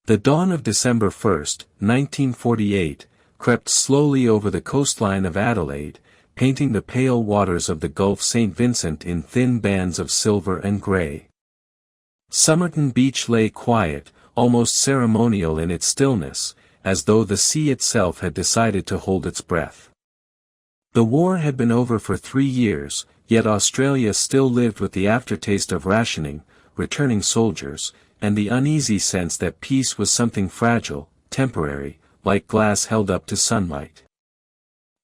The dawn of December 1st, 1948, crept slowly over the coastline of Adelaide, painting the pale waters of the Gulf St. Vincent in thin bands of silver and grey. Somerton Beach lay quiet, almost ceremonial in its stillness, as though the sea itself had decided to hold its breath. The war had been over for 3 years, yet Australia still lived with the aftertaste of rationing, returning soldiers, and the uneasy sense that peace was something fragile, temporary, like glass held up to sunlight.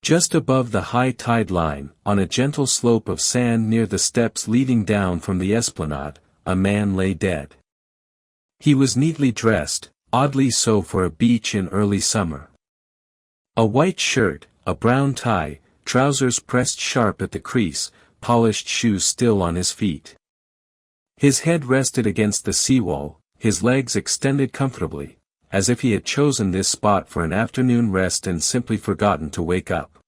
Just above the high tide line, on a gentle slope of sand near the steps leading down from the esplanade, a man lay dead. He was neatly dressed, oddly so for a beach in early summer. A white shirt, a brown tie, trousers pressed sharp at the crease, polished shoes still on his feet. His head rested against the seawall, his legs extended comfortably, as if he had chosen this spot for an afternoon rest and simply forgotten to wake up.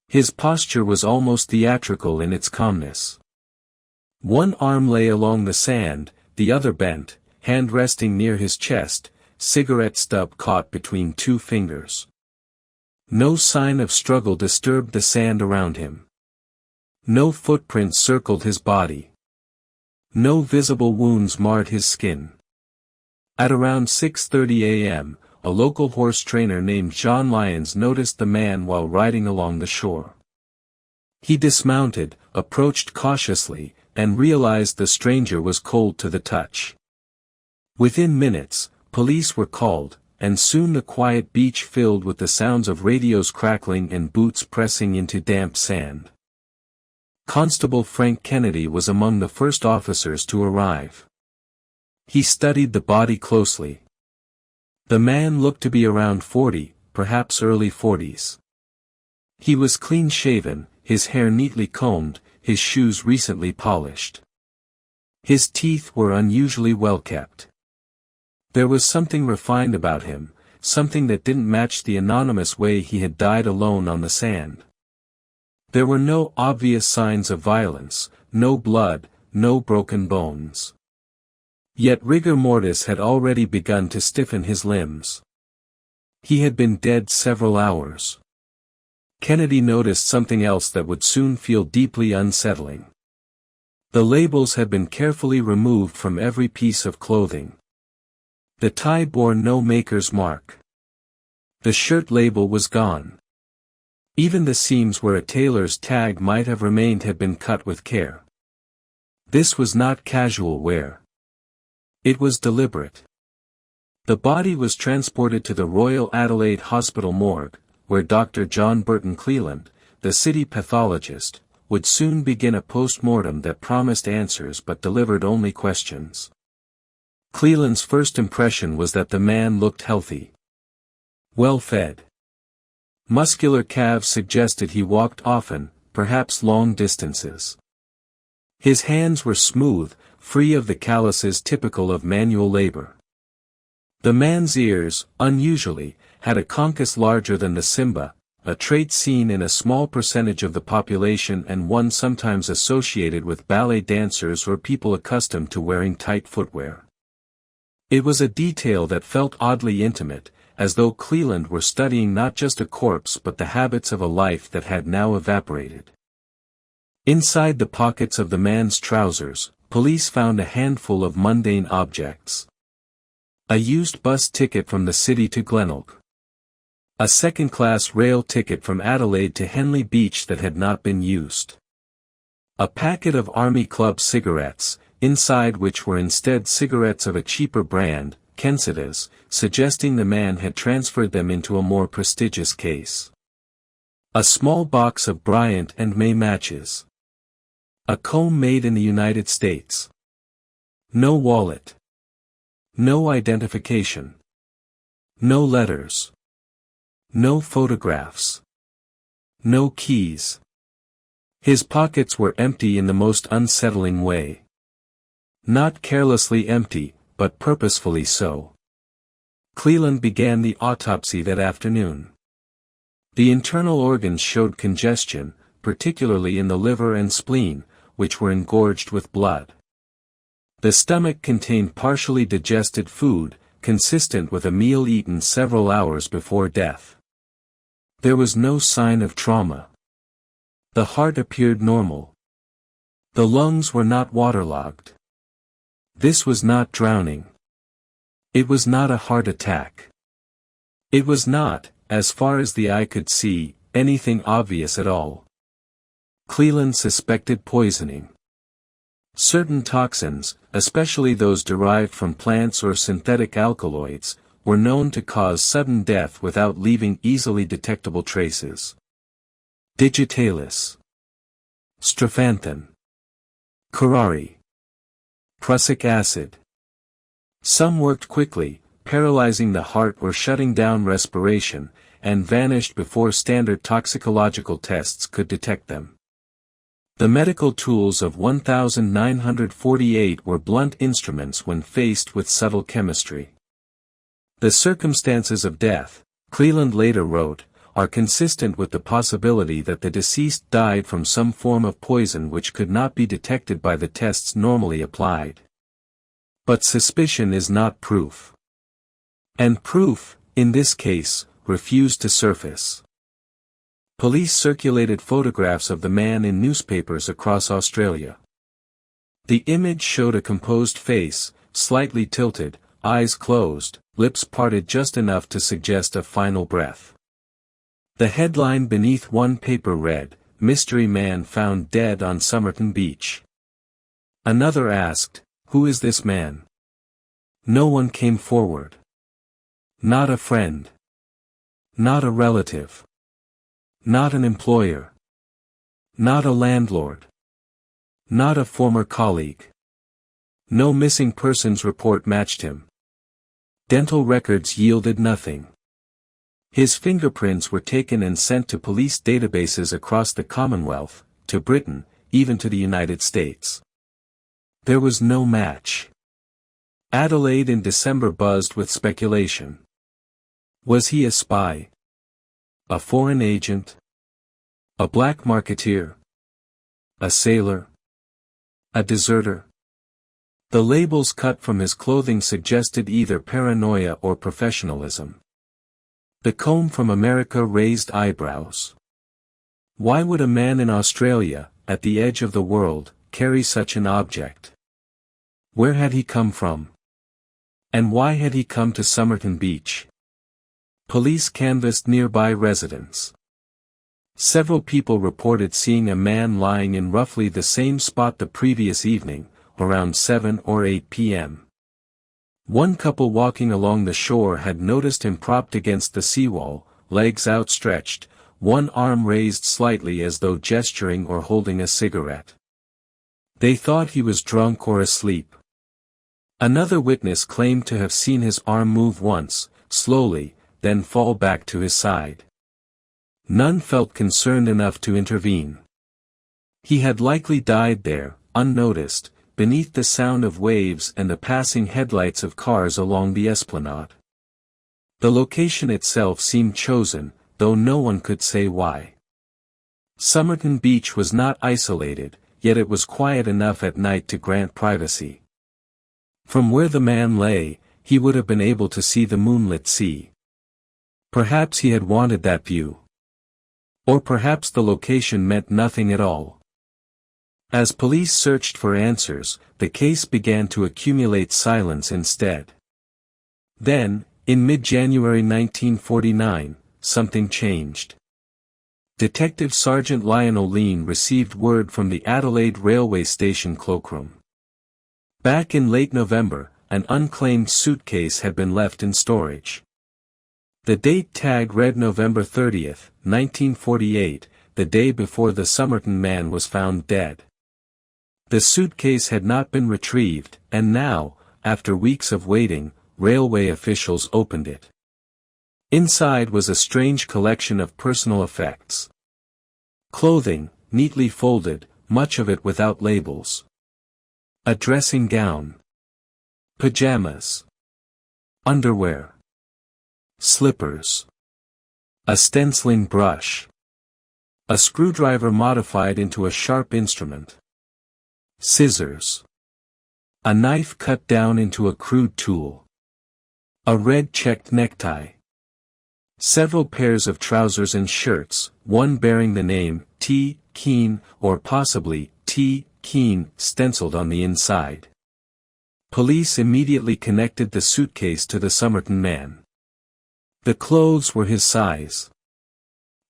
His posture was almost theatrical in its calmness. One arm lay along the sand, the other bent, hand resting near his chest, cigarette stub caught between 2 fingers. No sign of struggle disturbed the sand around him. No footprints circled his body. No visible wounds marred his skin. At around 6:30 a.m., a local horse trainer named John Lyons noticed the man while riding along the shore. He dismounted, approached cautiously, and realized the stranger was cold to the touch. Within minutes, police were called, and soon the quiet beach filled with the sounds of radios crackling and boots pressing into damp sand. Constable Frank Kennedy was among the first officers to arrive. He studied the body closely. The man looked to be around 40, perhaps early 40s. He was clean-shaven, his hair neatly combed, his shoes recently polished. His teeth were unusually well kept. There was something refined about him, something that didn't match the anonymous way he had died alone on the sand. There were no obvious signs of violence, no blood, no broken bones. Yet rigor mortis had already begun to stiffen his limbs. He had been dead several hours. Kennedy noticed something else that would soon feel deeply unsettling. The labels had been carefully removed from every piece of clothing. The tie bore no maker's mark. The shirt label was gone. Even the seams where a tailor's tag might have remained had been cut with care. This was not casual wear. It was deliberate. The body was transported to the Royal Adelaide Hospital morgue, where Dr. John Burton Cleland, the city pathologist, would soon begin a post-mortem that promised answers but delivered only questions. Cleland's first impression was that the man looked healthy. Well-fed. Muscular calves suggested he walked often, perhaps long distances. His hands were smooth, free of the calluses typical of manual labor. The man's ears, unusually, had a conchus larger than the cimba, a trait seen in a small percentage of the population and one sometimes associated with ballet dancers or people accustomed to wearing tight footwear. It was a detail that felt oddly intimate, as though Cleland were studying not just a corpse but the habits of a life that had now evaporated. Inside the pockets of the man's trousers, police found a handful of mundane objects. A used bus ticket from the city to Glenelg. A second-class rail ticket from Adelaide to Henley Beach that had not been used. A packet of Army Club cigarettes, inside which were instead cigarettes of a cheaper brand, Kensitas, suggesting the man had transferred them into a more prestigious case. A small box of Bryant and May matches. A comb made in the United States. No wallet. No identification. No letters. No photographs. No keys. His pockets were empty in the most unsettling way. Not carelessly empty, but purposefully so. Cleland began the autopsy that afternoon. The internal organs showed congestion, particularly in the liver and spleen, which were engorged with blood. The stomach contained partially digested food, consistent with a meal eaten several hours before death. There was no sign of trauma. The heart appeared normal. The lungs were not waterlogged. This was not drowning. It was not a heart attack. It was not, as far as the eye could see, anything obvious at all. Cleland suspected poisoning. Certain toxins, especially those derived from plants or synthetic alkaloids, were known to cause sudden death without leaving easily detectable traces. Digitalis. Strophanthine. Curare. Prussic acid. Some worked quickly, paralyzing the heart or shutting down respiration, and vanished before standard toxicological tests could detect them. The medical tools of 1948 were blunt instruments when faced with subtle chemistry. The circumstances of death, Cleland later wrote, are consistent with the possibility that the deceased died from some form of poison which could not be detected by the tests normally applied. But suspicion is not proof. And proof, in this case, refused to surface. Police circulated photographs of the man in newspapers across Australia. The image showed a composed face, slightly tilted, eyes closed, lips parted just enough to suggest a final breath. The headline beneath one paper read, "Mystery Man Found Dead on Somerton Beach." Another asked, "Who is this man?" No one came forward. Not a friend. Not a relative. Not an employer. Not a landlord. Not a former colleague. No missing persons report matched him. Dental records yielded nothing. His fingerprints were taken and sent to police databases across the Commonwealth, to Britain, even to the United States. There was no match. Adelaide in December buzzed with speculation. Was he a spy? A foreign agent? A black marketeer? A sailor? A deserter? The labels cut from his clothing suggested either paranoia or professionalism. The comb from America raised eyebrows. Why would a man in Australia, at the edge of the world, carry such an object? Where had he come from? And why had he come to Somerton Beach? Police canvassed nearby residents. Several people reported seeing a man lying in roughly the same spot the previous evening, around 7 or 8 p.m. One couple walking along the shore had noticed him propped against the seawall, legs outstretched, one arm raised slightly as though gesturing or holding a cigarette. They thought he was drunk or asleep. Another witness claimed to have seen his arm move once, slowly, then fall back to his side. None felt concerned enough to intervene. He had likely died there, unnoticed, beneath the sound of waves and the passing headlights of cars along the esplanade. The location itself seemed chosen, though no one could say why. Somerton Beach was not isolated, yet it was quiet enough at night to grant privacy. From where the man lay, he would have been able to see the moonlit sea. Perhaps he had wanted that view. Or perhaps the location meant nothing at all. As police searched for answers, the case began to accumulate silence instead. Then, in mid-January 1949, something changed. Detective Sergeant Lionel Lean received word from the Adelaide railway station cloakroom. Back in late November, an unclaimed suitcase had been left in storage. The date tag read November 30th, 1948, the day before the Somerton man was found dead. The suitcase had not been retrieved, and now, after weeks of waiting, railway officials opened it. Inside was a strange collection of personal effects. Clothing, neatly folded, much of it without labels. A dressing gown. Pajamas. Underwear. Slippers. A stenciling brush. A screwdriver modified into a sharp instrument. Scissors. A knife cut down into a crude tool. A red checked necktie. Several pairs of trousers and shirts, one bearing the name T. Keane or possibly T. Keane stenciled on the inside. Police immediately connected the suitcase to the Somerton Man. The clothes were his size.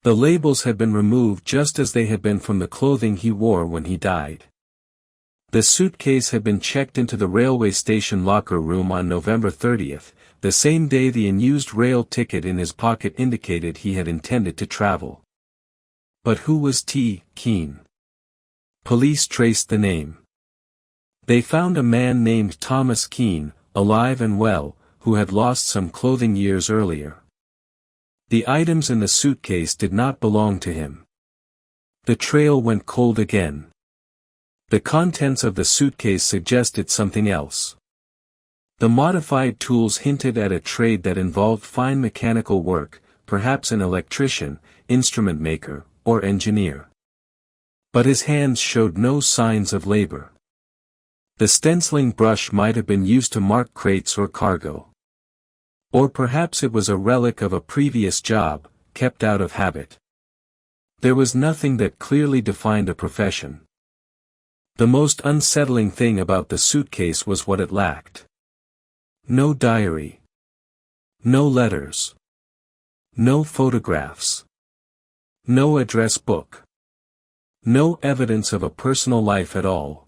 The labels had been removed just as they had been from the clothing he wore when he died. The suitcase had been checked into the railway station locker room on November 30th, the same day the unused rail ticket in his pocket indicated he had intended to travel. But who was T. Keane? Police traced the name. They found a man named Thomas Keane, alive and well, who had lost some clothing years earlier. The items in the suitcase did not belong to him. The trail went cold again. The contents of the suitcase suggested something else. The modified tools hinted at a trade that involved fine mechanical work, perhaps an electrician, instrument maker, or engineer. But his hands showed no signs of labor. The stenciling brush might have been used to mark crates or cargo. Or perhaps it was a relic of a previous job, kept out of habit. There was nothing that clearly defined a profession. The most unsettling thing about the suitcase was what it lacked. No diary. No letters. No photographs. No address book. No evidence of a personal life at all.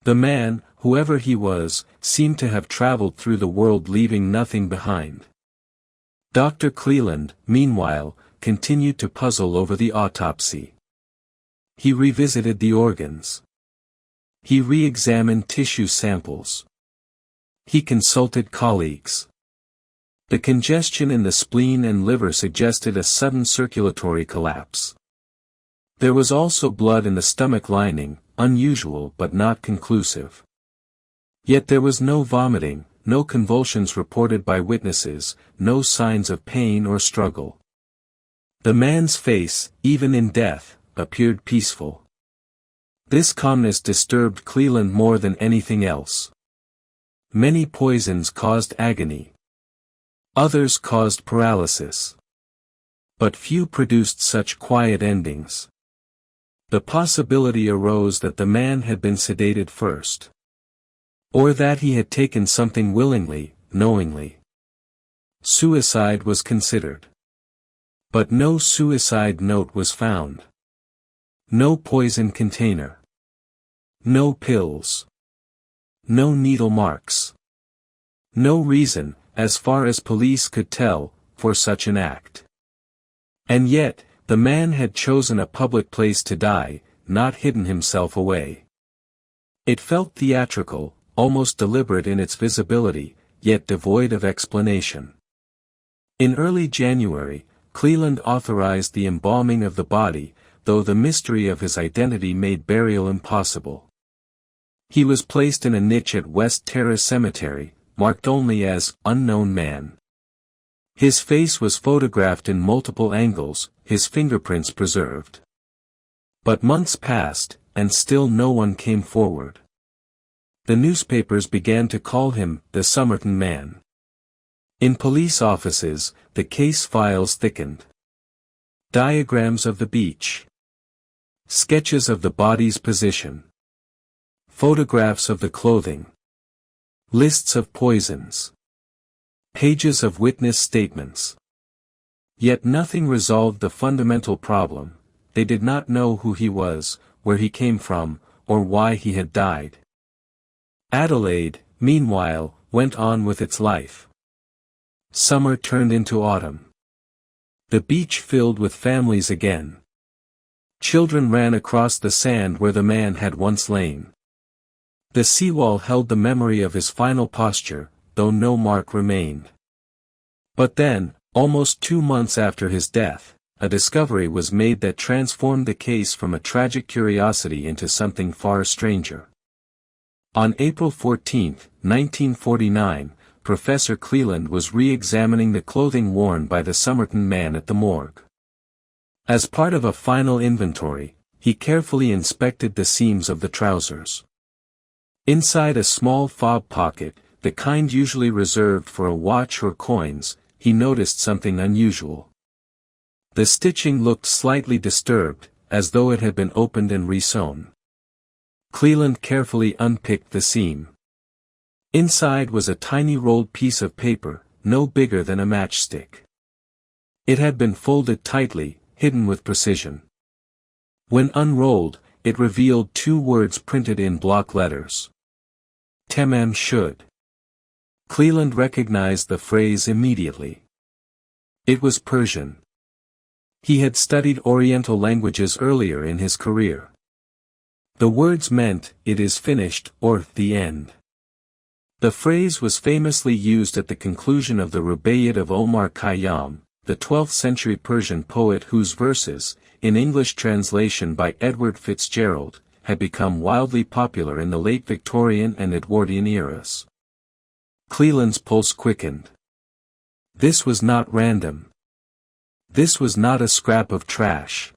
The man, whoever he was, seemed to have traveled through the world leaving nothing behind. Dr. Cleland, meanwhile, continued to puzzle over the autopsy. He revisited the organs. He re-examined tissue samples. He consulted colleagues. The congestion in the spleen and liver suggested a sudden circulatory collapse. There was also blood in the stomach lining, unusual but not conclusive. Yet there was no vomiting, no convulsions reported by witnesses, no signs of pain or struggle. The man's face, even in death, appeared peaceful. This calmness disturbed Cleland more than anything else. Many poisons caused agony. Others caused paralysis. But few produced such quiet endings. The possibility arose that the man had been sedated first. Or that he had taken something willingly, knowingly. Suicide was considered. But no suicide note was found. No poison container. No pills. No needle marks. No reason, as far as police could tell, for such an act. And yet, the man had chosen a public place to die, not hidden himself away. It felt theatrical, almost deliberate in its visibility, yet devoid of explanation. In early January, Cleland authorized the embalming of the body, though the mystery of his identity made burial impossible. He was placed in a niche at West Terrace Cemetery, marked only as "Unknown Man." His face was photographed in multiple angles, his fingerprints preserved. But months passed, and still no one came forward. The newspapers began to call him the Somerton Man. In police offices, the case files thickened. Diagrams of the beach. Sketches of the body's position. Photographs of the clothing. Lists of poisons. Pages of witness statements. Yet nothing resolved the fundamental problem. They did not know who he was, where he came from, or why he had died. Adelaide, meanwhile, went on with its life. Summer turned into autumn. The beach filled with families again. Children ran across the sand where the man had once lain. The seawall held the memory of his final posture, though no mark remained. But then, almost 2 months after his death, a discovery was made that transformed the case from a tragic curiosity into something far stranger. On April 14, 1949, Professor Cleland was re-examining the clothing worn by the Somerton Man at the morgue. As part of a final inventory, he carefully inspected the seams of the trousers. Inside a small fob pocket, the kind usually reserved for a watch or coins, he noticed something unusual. The stitching looked slightly disturbed, as though it had been opened and resewn. Cleland carefully unpicked the seam. Inside was a tiny rolled piece of paper, no bigger than a matchstick. It had been folded tightly, hidden with precision. When unrolled, it revealed 2 words printed in block letters. Tamam Shud. Cleland recognized the phrase immediately. It was Persian. He had studied Oriental languages earlier in his career. The words meant, "It is finished," or "the end." The phrase was famously used at the conclusion of the Rubaiyat of Omar Khayyam, the 12th century Persian poet whose verses, in English translation by Edward Fitzgerald, had become wildly popular in the late Victorian and Edwardian eras. Cleland's pulse quickened. This was not random. This was not a scrap of trash.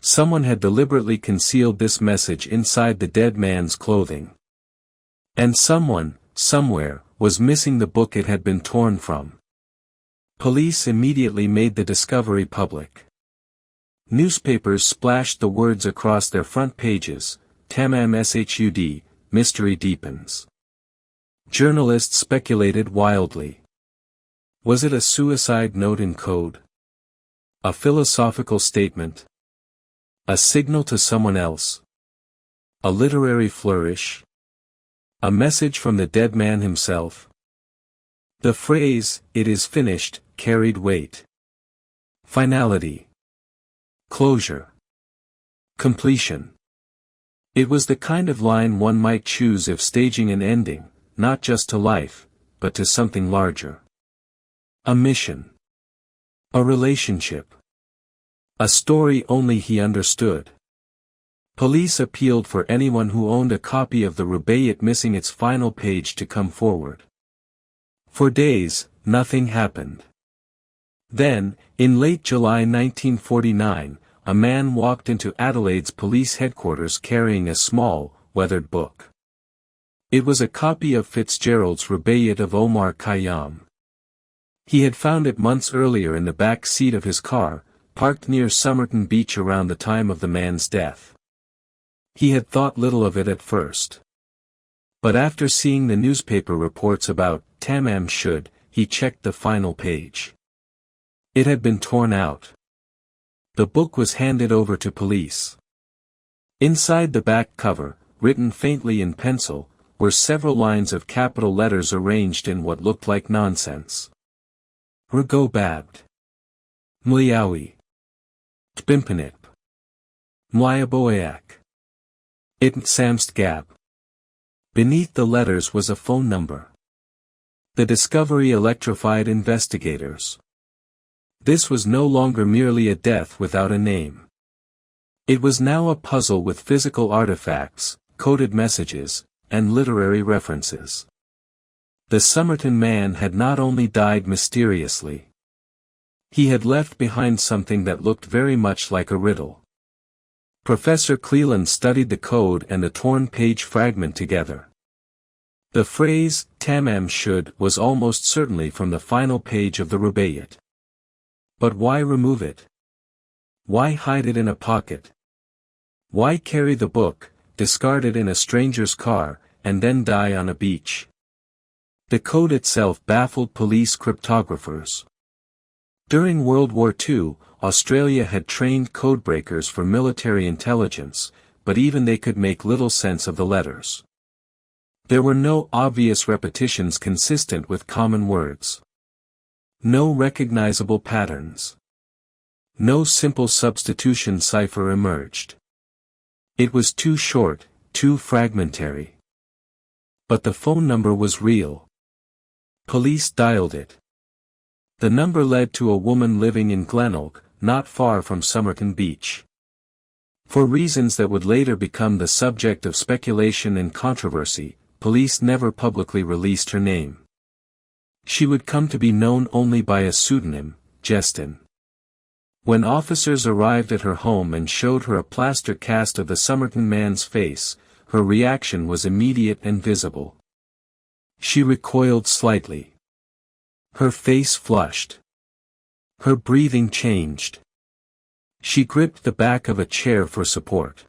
Someone had deliberately concealed this message inside the dead man's clothing. And someone, somewhere, was missing the book it had been torn from. Police immediately made the discovery public. Newspapers splashed the words across their front pages, Tamam Shud, mystery deepens. Journalists speculated wildly. Was it a suicide note in code? A philosophical statement? A signal to someone else? A literary flourish? A message from the dead man himself? The phrase, "It is finished," carried weight. Finality. Closure. Completion. It was the kind of line one might choose if staging an ending, not just to life, but to something larger. A mission. A relationship. A story only he understood. Police appealed for anyone who owned a copy of the Rubaiyat missing its final page to come forward. For days, nothing happened. Then, in late July 1949, a man walked into Adelaide's police headquarters carrying a small, weathered book. It was a copy of Fitzgerald's Rubaiyat of Omar Khayyam. He had found it months earlier in the back seat of his car, parked near Somerton Beach around the time of the man's death. He had thought little of it at first. But after seeing the newspaper reports about Tamam Shud, he checked the final page. It had been torn out. The book was handed over to police. Inside the back cover, written faintly in pencil, were several lines of capital letters arranged in what looked like nonsense. Rubaiyat. Mliawi. Tbimpanip. Mliaboyak. Itn Samst Gab. Beneath the letters was a phone number. The discovery electrified investigators. This was no longer merely a death without a name. It was now a puzzle with physical artifacts, coded messages, and literary references. The Somerton Man had not only died mysteriously. He had left behind something that looked very much like a riddle. Professor Cleland studied the code and the torn page fragment together. The phrase, Tamam Shud, was almost certainly from the final page of the Rubaiyat. But why remove it? Why hide it in a pocket? Why carry the book, discard it in a stranger's car, and then die on a beach? The code itself baffled police cryptographers. During World War II, Australia had trained codebreakers for military intelligence, but even they could make little sense of the letters. There were no obvious repetitions consistent with common words. No recognizable patterns. No simple substitution cipher emerged. It was too short, too fragmentary. But the phone number was real. Police dialed it. The number led to a woman living in Glenelg, not far from Somerton Beach. For reasons that would later become the subject of speculation and controversy, police never publicly released her name. She would come to be known only by a pseudonym, Justin. When officers arrived at her home and showed her a plaster cast of the Somerton Man's face, her reaction was immediate and visible. She recoiled slightly. Her face flushed. Her breathing changed. She gripped the back of a chair for support.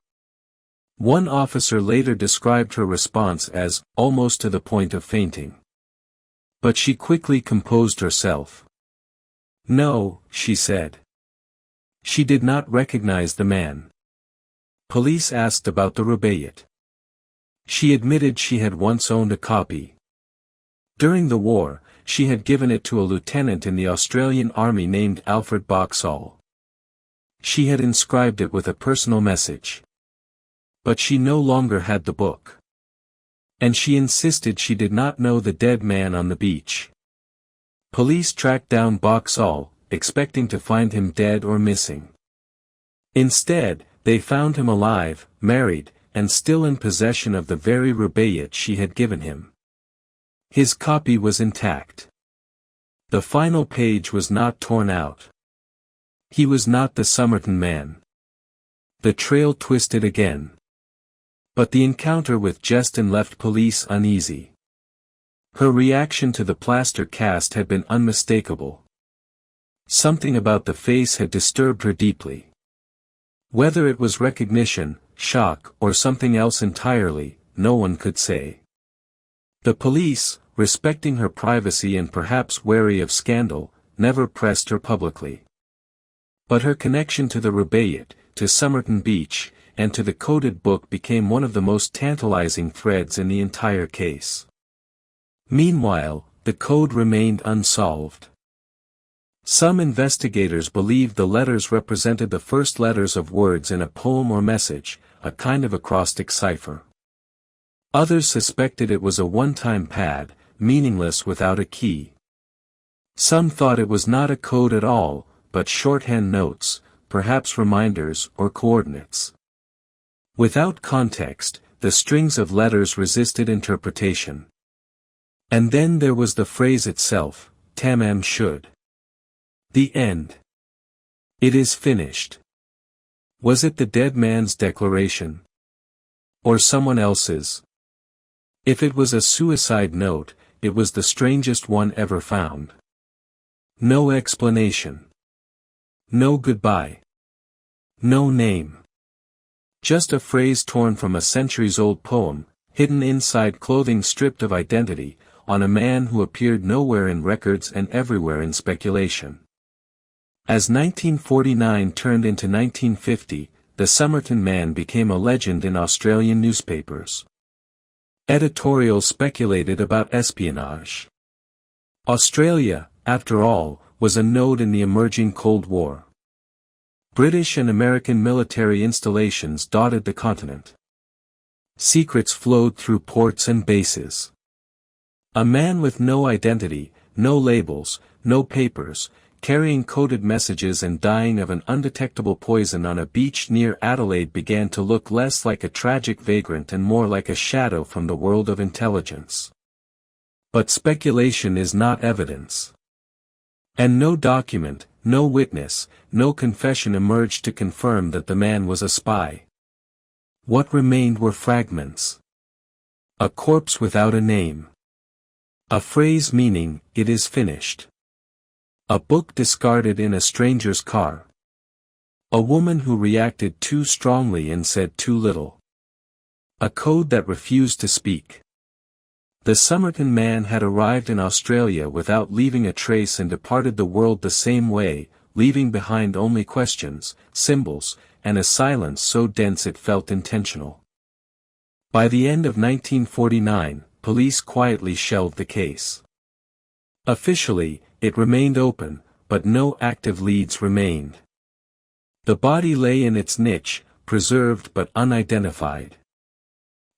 One officer later described her response as, almost to the point of fainting. But she quickly composed herself. No, she said. She did not recognize the man. Police asked about the Rubaiyat. She admitted she had once owned a copy. During the war, she had given it to a lieutenant in the Australian Army named Alfred Boxall. She had inscribed it with a personal message. But she no longer had the book. And she insisted she did not know the dead man on the beach. Police tracked down Boxall, expecting to find him dead or missing. Instead, they found him alive, married, and still in possession of the very Rubaiyat she had given him. His copy was intact. The final page was not torn out. He was not the Somerton Man. The trail twisted again. But the encounter with Justin left police uneasy. Her reaction to the plaster cast had been unmistakable. Something about the face had disturbed her deeply. Whether it was recognition, shock, or something else entirely, no one could say. The police, respecting her privacy and perhaps wary of scandal, never pressed her publicly. But her connection to the Rubaiyat, to Somerton Beach, and to the coded book became one of the most tantalizing threads in the entire case. Meanwhile, the code remained unsolved. Some investigators believed the letters represented the first letters of words in a poem or message, a kind of acrostic cipher. Others suspected it was a one-time pad, meaningless without a key. Some thought it was not a code at all, but shorthand notes, perhaps reminders or coordinates. Without context, the strings of letters resisted interpretation. And then there was the phrase itself, Tamam Shud. The end. It is finished. Was it the dead man's declaration? Or someone else's? If it was a suicide note, it was the strangest one ever found. No explanation. No goodbye. No name. Just a phrase torn from a centuries-old poem, hidden inside clothing stripped of identity, on a man who appeared nowhere in records and everywhere in speculation. As 1949 turned into 1950, the Somerton Man became a legend in Australian newspapers. Editorials speculated about espionage. Australia, after all, was a node in the emerging Cold War. British and American military installations dotted the continent. Secrets flowed through ports and bases. A man with no identity, no labels, no papers, carrying coded messages and dying of an undetectable poison on a beach near Adelaide began to look less like a tragic vagrant and more like a shadow from the world of intelligence. But speculation is not evidence. And no document, no witness, no confession emerged to confirm that the man was a spy. What remained were fragments. A corpse without a name. A phrase meaning, "It is finished." A book discarded in a stranger's car. A woman who reacted too strongly and said too little. A code that refused to speak. The Somerton Man had arrived in Australia without leaving a trace and departed the world the same way, leaving behind only questions, symbols, and a silence so dense it felt intentional. By the end of 1949, police quietly shelved the case. Officially, it remained open, but no active leads remained. The body lay in its niche, preserved but unidentified.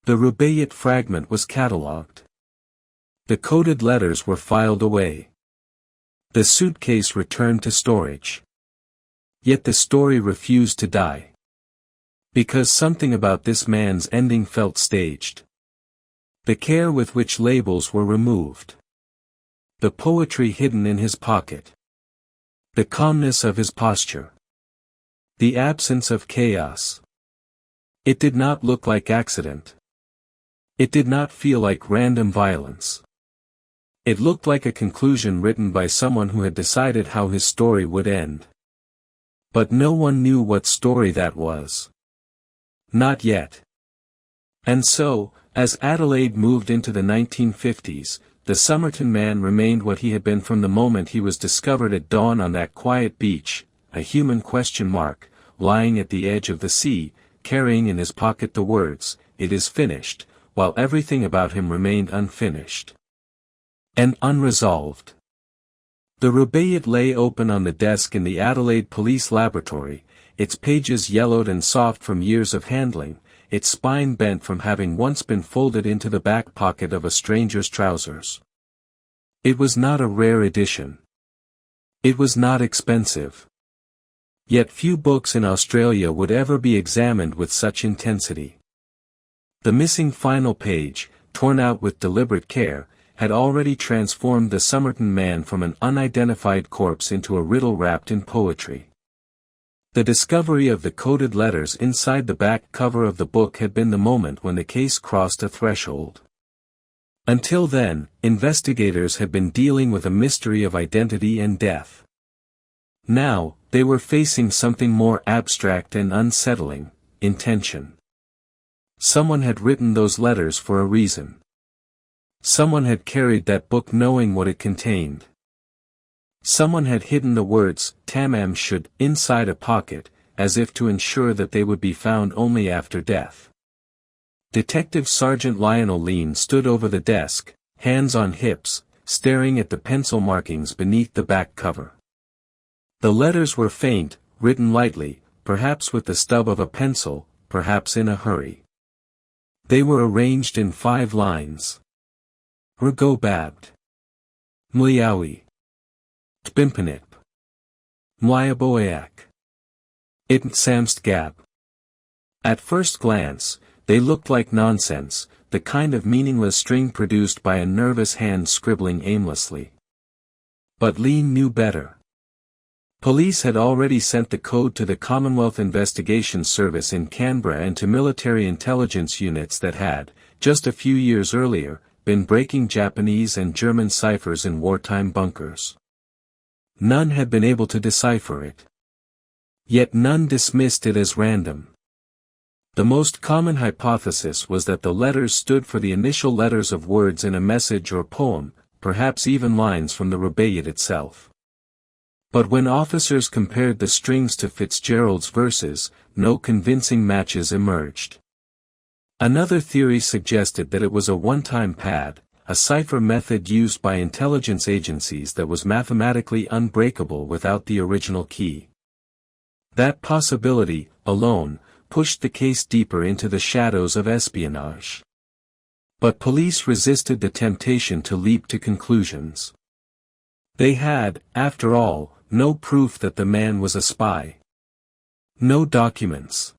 The Rubaiyat fragment was catalogued. The coded letters were filed away. The suitcase returned to storage. Yet the story refused to die. Because something about this man's ending felt staged. The care with which labels were removed. The poetry hidden in his pocket. The calmness of his posture. The absence of chaos. It did not look like accident. It did not feel like random violence. It looked like a conclusion written by someone who had decided how his story would end. But no one knew what story that was. Not yet. And so, as Adelaide moved into the 1950s, the Somerton Man remained what he had been from the moment he was discovered at dawn on that quiet beach, a human ? Lying at the edge of the sea, carrying in his pocket the words, "It is finished," while everything about him remained unfinished and unresolved. The Rubaiyat lay open on the desk in the Adelaide Police Laboratory, its pages yellowed and soft from years of handling, its spine bent from having once been folded into the back pocket of a stranger's trousers. It was not a rare edition. It was not expensive. Yet few books in Australia would ever be examined with such intensity. The missing final page, torn out with deliberate care, had already transformed the Somerton Man from an unidentified corpse into a riddle wrapped in poetry. The discovery of the coded letters inside the back cover of the book had been the moment when the case crossed a threshold. Until then, investigators had been dealing with a mystery of identity and death. Now, they were facing something more abstract and unsettling: intention. Someone had written those letters for a reason. Someone had carried that book knowing what it contained. Someone had hidden the words, Tamam Shud, inside a pocket, as if to ensure that they would be found only after death. Detective Sergeant Lionel Lean stood over the desk, hands on hips, staring at the pencil markings beneath the back cover. The letters were faint, written lightly, perhaps with the stub of a pencil, perhaps in a hurry. They were arranged in 5 lines. Rubaiyat. Mliawi. Tbimpanip. Mliaboyak. Samst gab. At first glance, they looked like nonsense, the kind of meaningless string produced by a nervous hand scribbling aimlessly. But Lean knew better. Police had already sent the code to the Commonwealth Investigation Service in Canberra and to military intelligence units that had, just a few years earlier, been breaking Japanese and German ciphers in wartime bunkers. None had been able to decipher it. Yet none dismissed it as random. The most common hypothesis was that the letters stood for the initial letters of words in a message or poem, perhaps even lines from the Rubaiyat itself. But when officers compared the strings to Fitzgerald's verses, no convincing matches emerged. Another theory suggested that it was a one-time pad, a cipher method used by intelligence agencies that was mathematically unbreakable without the original key. That possibility, alone, pushed the case deeper into the shadows of espionage. But police resisted the temptation to leap to conclusions. They had, after all, no proof that the man was a spy. No documents.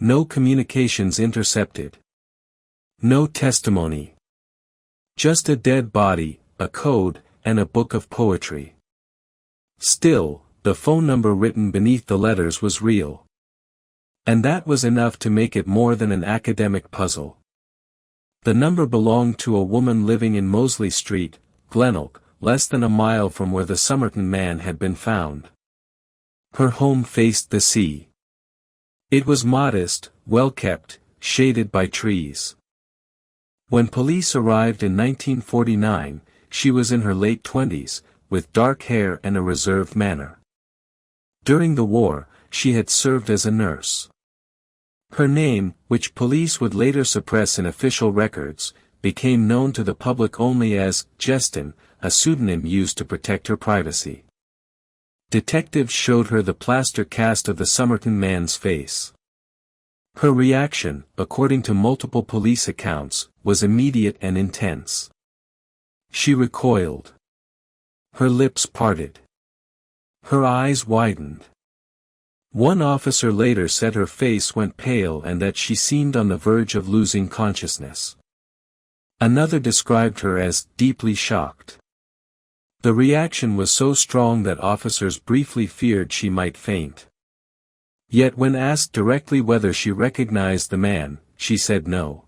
No communications intercepted. No testimony. Just a dead body, a code, and a book of poetry. Still, the phone number written beneath the letters was real. And that was enough to make it more than an academic puzzle. The number belonged to a woman living in Mosley Street, Glenelg, less than a mile from where the Somerton Man had been found. Her home faced the sea. It was modest, well-kept, shaded by trees. When police arrived in 1949, she was in her late 20s, with dark hair and a reserved manner. During the war, she had served as a nurse. Her name, which police would later suppress in official records, became known to the public only as Jestin, a pseudonym used to protect her privacy. Detectives showed her the plaster cast of the Somerton Man's face. Her reaction, according to multiple police accounts, was immediate and intense. She recoiled. Her lips parted. Her eyes widened. One officer later said her face went pale and that she seemed on the verge of losing consciousness. Another described her as deeply shocked. The reaction was so strong that officers briefly feared she might faint. Yet when asked directly whether she recognized the man, she said no.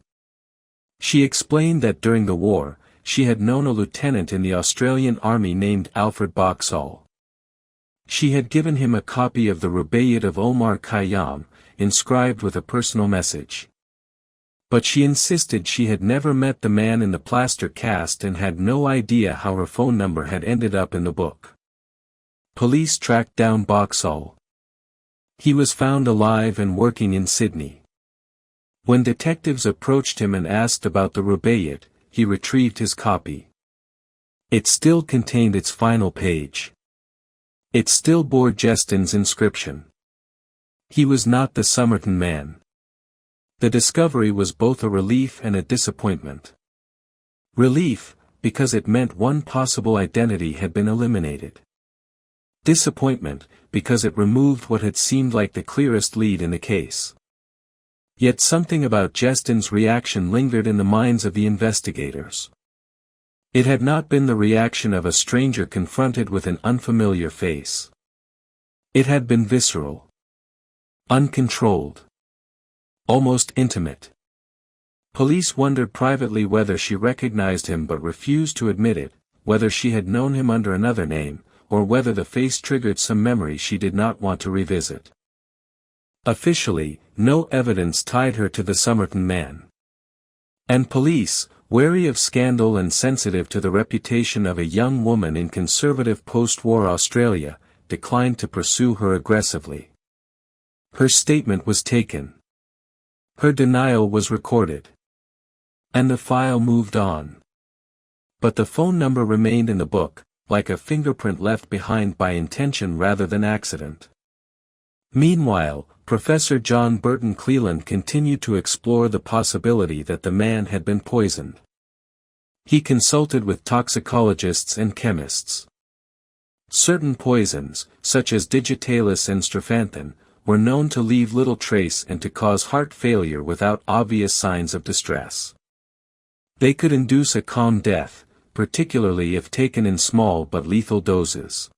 She explained that during the war, she had known a lieutenant in the Australian Army named Alfred Boxall. She had given him a copy of the Rubaiyat of Omar Khayyam, inscribed with a personal message. But she insisted she had never met the man in the plaster cast and had no idea how her phone number had ended up in the book. Police tracked down Boxall. He was found alive and working in Sydney. When detectives approached him and asked about the Rubaiyat, he retrieved his copy. It still contained its final page. It still bore Justin's inscription. He was not the Somerton Man. The discovery was both a relief and a disappointment. Relief, because it meant one possible identity had been eliminated. Disappointment, because it removed what had seemed like the clearest lead in the case. Yet something about Justin's reaction lingered in the minds of the investigators. It had not been the reaction of a stranger confronted with an unfamiliar face. It had been visceral. Uncontrolled. Almost intimate. Police wondered privately whether she recognized him but refused to admit it, whether she had known him under another name, or whether the face triggered some memory she did not want to revisit. Officially, no evidence tied her to the Somerton Man. And police, wary of scandal and sensitive to the reputation of a young woman in conservative post-war Australia, declined to pursue her aggressively. Her statement was taken. Her denial was recorded. And the file moved on. But the phone number remained in the book, like a fingerprint left behind by intention rather than accident. Meanwhile, Professor John Burton Cleland continued to explore the possibility that the man had been poisoned. He consulted with toxicologists and chemists. Certain poisons, such as digitalis and strophanthine, were known to leave little trace and to cause heart failure without obvious signs of distress. They could induce a calm death, particularly if taken in small but lethal doses.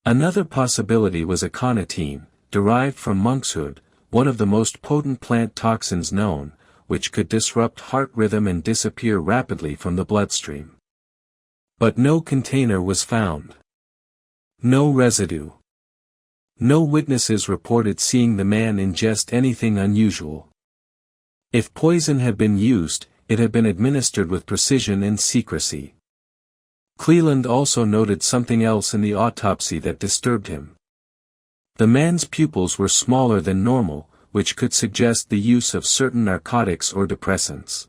Another possibility was aconitine, derived from monkshood, one of the most potent plant toxins known, which could disrupt heart rhythm and disappear rapidly from the bloodstream. But no container was found. No residue. No witnesses reported seeing the man ingest anything unusual. If poison had been used, it had been administered with precision and secrecy. Cleland also noted something else in the autopsy that disturbed him. The man's pupils were smaller than normal, which could suggest the use of certain narcotics or depressants.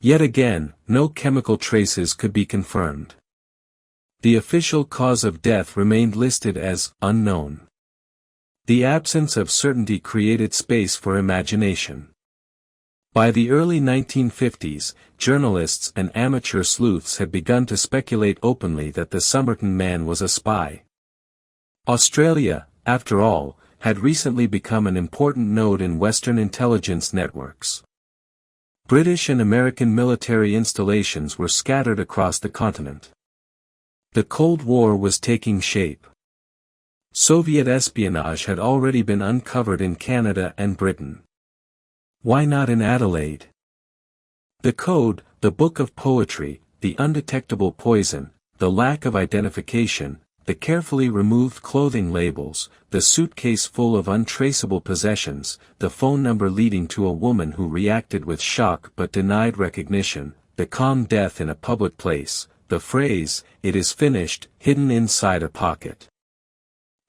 Yet again, no chemical traces could be confirmed. The official cause of death remained listed as unknown. The absence of certainty created space for imagination. By the early 1950s, journalists and amateur sleuths had begun to speculate openly that the Somerton Man was a spy. Australia, after all, had recently become an important node in Western intelligence networks. British and American military installations were scattered across the continent. The Cold War was taking shape. Soviet espionage had already been uncovered in Canada and Britain. Why not in Adelaide? The code, the book of poetry, the undetectable poison, the lack of identification, the carefully removed clothing labels, the suitcase full of untraceable possessions, the phone number leading to a woman who reacted with shock but denied recognition, the calm death in a public place, the phrase, "It is finished," hidden inside a pocket.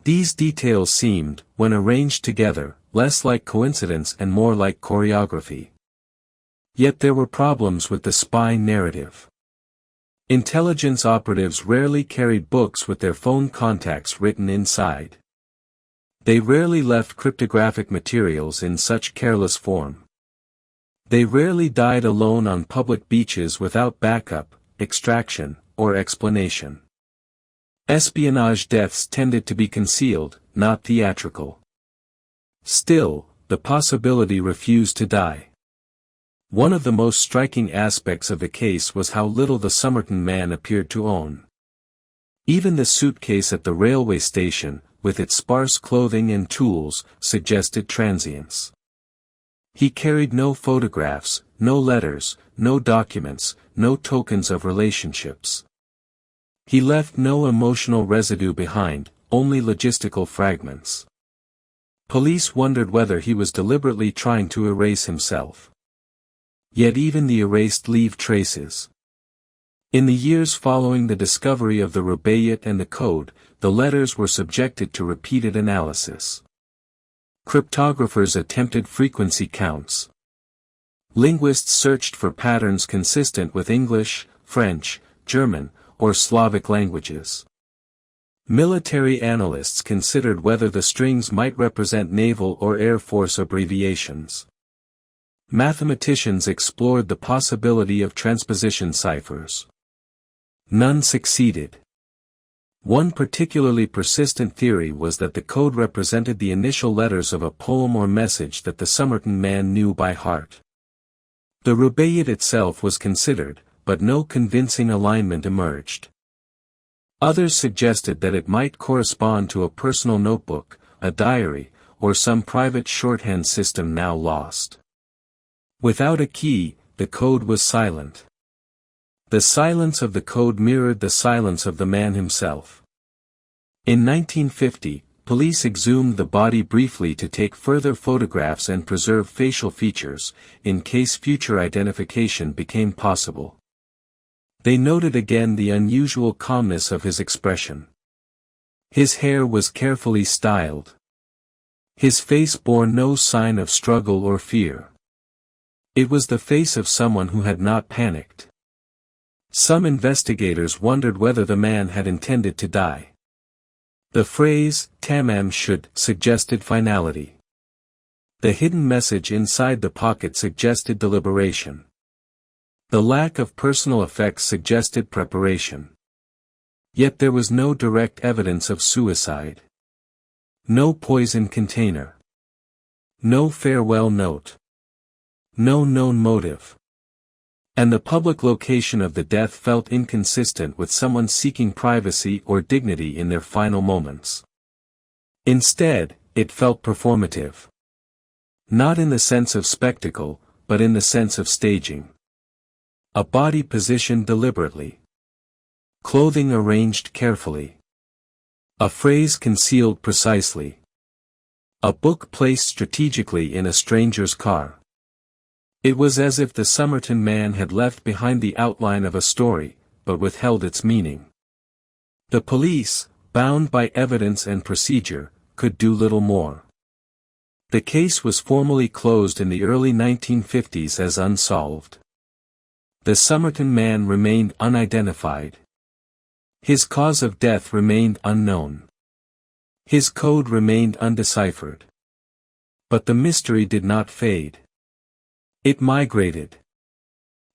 These details seemed, when arranged together, less like coincidence and more like choreography. Yet there were problems with the spy narrative. Intelligence operatives rarely carried books with their phone contacts written inside. They rarely left cryptographic materials in such careless form. They rarely died alone on public beaches without backup, extraction, or explanation. Espionage deaths tended to be concealed, not theatrical. Still, the possibility refused to die. One of the most striking aspects of the case was how little the Somerton Man appeared to own. Even the suitcase at the railway station, with its sparse clothing and tools, suggested transience. He carried no photographs, no letters, no documents, no tokens of relationships. He left no emotional residue behind, only logistical fragments. Police wondered whether he was deliberately trying to erase himself. Yet even the erased leave traces. In the years following the discovery of the Rubaiyat and the code, the letters were subjected to repeated analysis. Cryptographers attempted frequency counts. Linguists searched for patterns consistent with English, French, German, or Slavic languages. Military analysts considered whether the strings might represent naval or air force abbreviations. Mathematicians explored the possibility of transposition ciphers. None succeeded. One particularly persistent theory was that the code represented the initial letters of a poem or message that the Somerton Man knew by heart. The Rubaiyat itself was considered, but no convincing alignment emerged. Others suggested that it might correspond to a personal notebook, a diary, or some private shorthand system now lost. Without a key, the code was silent. The silence of the code mirrored the silence of the man himself. In 1950, police exhumed the body briefly to take further photographs and preserve facial features, in case future identification became possible. They noted again the unusual calmness of his expression. His hair was carefully styled. His face bore no sign of struggle or fear. It was the face of someone who had not panicked. Some investigators wondered whether the man had intended to die. The phrase, Tamam Shud, suggested finality. The hidden message inside the pocket suggested deliberation. The lack of personal effects suggested preparation. Yet there was no direct evidence of suicide. No poison container. No farewell note. No known motive. And the public location of the death felt inconsistent with someone seeking privacy or dignity in their final moments. Instead, it felt performative. Not in the sense of spectacle, but in the sense of staging. A body positioned deliberately. Clothing arranged carefully. A phrase concealed precisely. A book placed strategically in a stranger's car. It was as if the Somerton Man had left behind the outline of a story, but withheld its meaning. The police, bound by evidence and procedure, could do little more. The case was formally closed in the early 1950s as unsolved. The Somerton Man remained unidentified. His cause of death remained unknown. His code remained undeciphered. But the mystery did not fade. It migrated.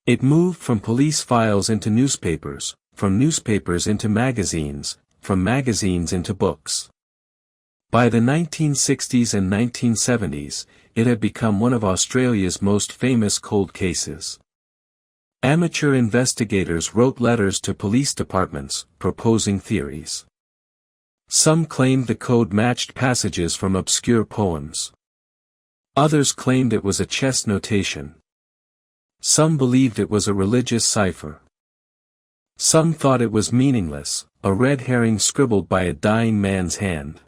It moved from police files into newspapers, from newspapers into magazines, from magazines into books. By the 1960s and 1970s, it had become one of Australia's most famous cold cases. Amateur investigators wrote letters to police departments, proposing theories. Some claimed the code matched passages from obscure poems. Others claimed it was a chess notation. Some believed it was a religious cipher. Some thought it was meaningless, a red herring scribbled by a dying man's hand.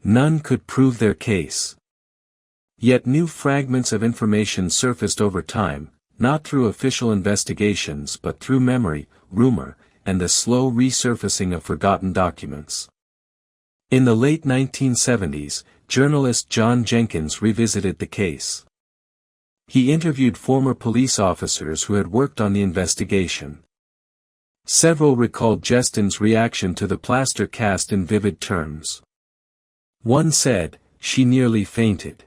None could prove their case. Yet new fragments of information surfaced over time, not through official investigations but through memory, rumor, and the slow resurfacing of forgotten documents. In the late 1970s, journalist John Jenkins revisited the case. He interviewed former police officers who had worked on the investigation. Several recalled Justin's reaction to the plaster cast in vivid terms. One said, "She nearly fainted."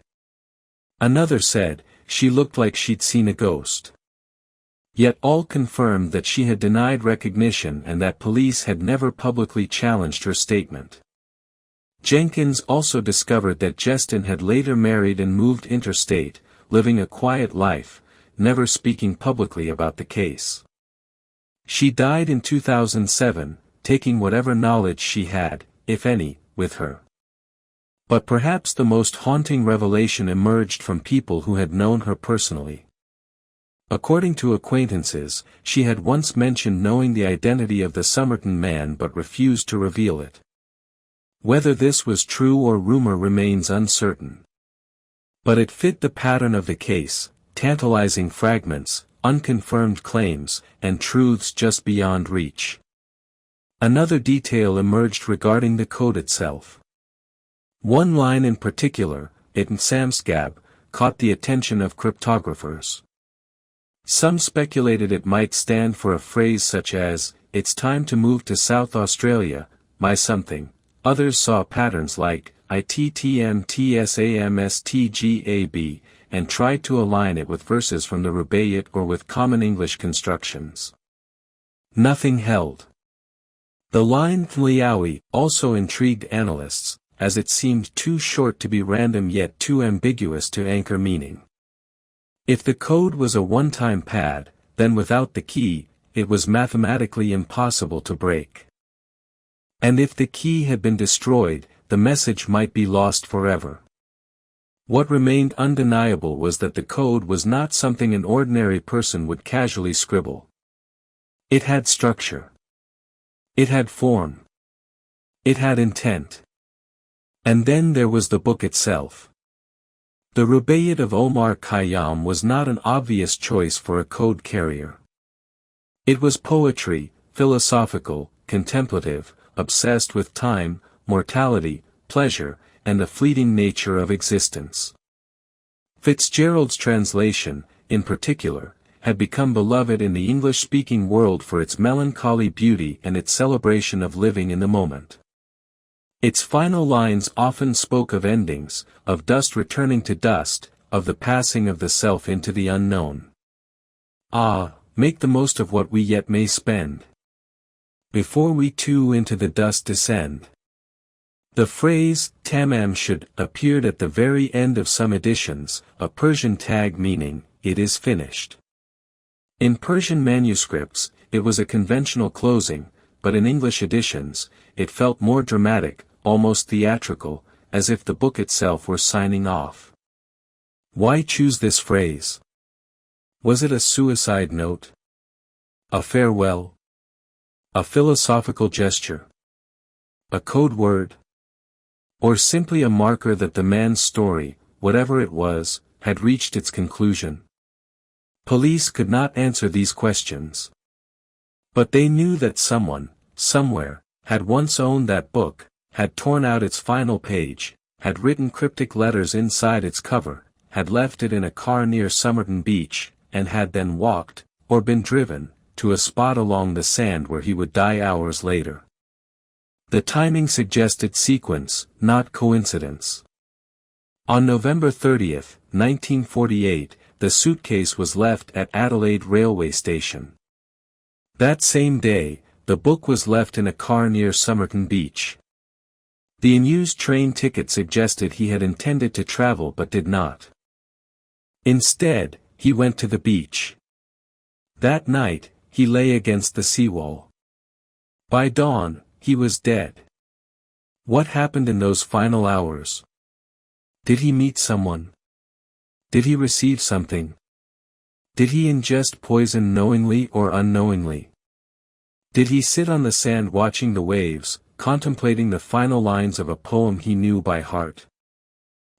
Another said, "She looked like she'd seen a ghost." Yet all confirmed that she had denied recognition and that police had never publicly challenged her statement. Jenkins also discovered that Justin had later married and moved interstate, living a quiet life, never speaking publicly about the case. She died in 2007, taking whatever knowledge she had, if any, with her. But perhaps the most haunting revelation emerged from people who had known her personally. According to acquaintances, she had once mentioned knowing the identity of the Somerton Man but refused to reveal it. Whether this was true or rumor remains uncertain. But it fit the pattern of the case: tantalizing fragments, unconfirmed claims, and truths just beyond reach. Another detail emerged regarding the code itself. One line in particular, unsolved, caught the attention of cryptographers. Some speculated it might stand for a phrase such as, "It's time to move to South Australia, my something." Others saw patterns like, "ITTMTSAMSTGAB," and tried to align it with verses from the Rubaiyat or with common English constructions. Nothing held. The line "Liawi" also intrigued analysts, as it seemed too short to be random yet too ambiguous to anchor meaning. If the code was a one-time pad, then without the key, it was mathematically impossible to break. And if the key had been destroyed, the message might be lost forever. What remained undeniable was that the code was not something an ordinary person would casually scribble. It had structure. It had form. It had intent. And then there was the book itself. The Rubaiyat of Omar Khayyam was not an obvious choice for a code carrier. It was poetry, philosophical, contemplative, obsessed with time, mortality, pleasure, and the fleeting nature of existence. Fitzgerald's translation, in particular, had become beloved in the English-speaking world for its melancholy beauty and its celebration of living in the moment. Its final lines often spoke of endings, of dust returning to dust, of the passing of the self into the unknown. Ah, make the most of what we yet may spend, before we too into the dust descend. The phrase, Tamam Shud, appeared at the very end of some editions, a Persian tag meaning, "it is finished." In Persian manuscripts, it was a conventional closing, but in English editions, it felt more dramatic, almost theatrical, as if the book itself were signing off. Why choose this phrase? Was it a suicide note? A farewell? A philosophical gesture? A code word? Or simply a marker that the man's story, whatever it was, had reached its conclusion? Police could not answer these questions. But they knew that someone, somewhere, had once owned that book, had torn out its final page, had written cryptic letters inside its cover, had left it in a car near Somerton Beach, and had then walked, or been driven, to a spot along the sand where he would die hours later. The timing suggested sequence, not coincidence. On November 30, 1948, the suitcase was left at Adelaide railway station. That same day, the book was left in a car near Somerton Beach. The unused train ticket suggested he had intended to travel but did not. Instead, he went to the beach. That night, he lay against the seawall. By dawn, he was dead. What happened in those final hours? Did he meet someone? Did he receive something? Did he ingest poison knowingly or unknowingly? Did he sit on the sand watching the waves, contemplating the final lines of a poem he knew by heart?